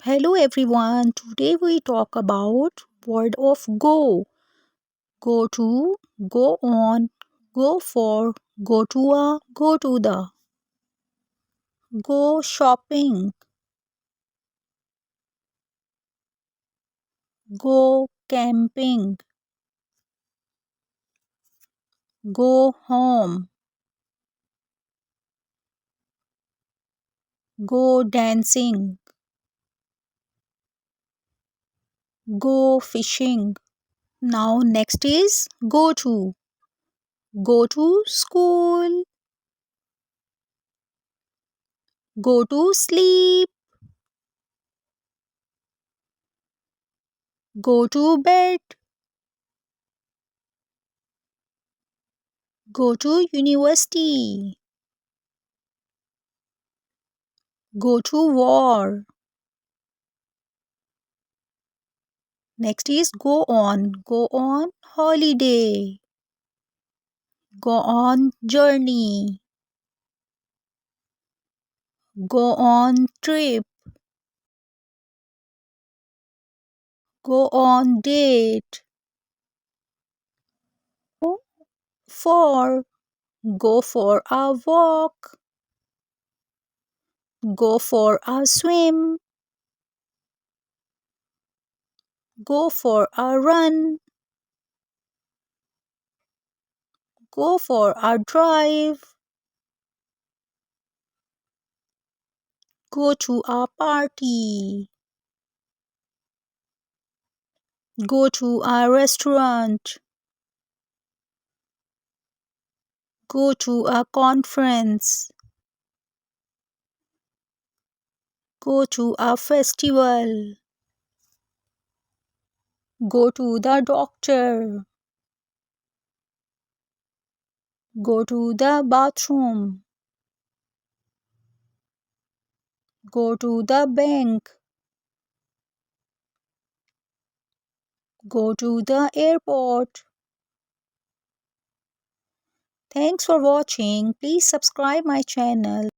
Hello everyone. Today we talk about word of go. Go to, go on, go for, go to a, go to the. Go shopping, go camping, go home, go dancing, go fishing. Now next is go to. Go to school, go to sleep, go to bed, go to university, go to war. Next is go on holiday, go on journey, go on trip, go on date. Go for, go for a walk, go for a swim, go for a run, go for a drive, go to a party, go to a restaurant, go to a conference, go to a festival, go to the doctor, go to the bathroom, go to the bank, go to the airport. Thanks for watching. Please subscribe my channel.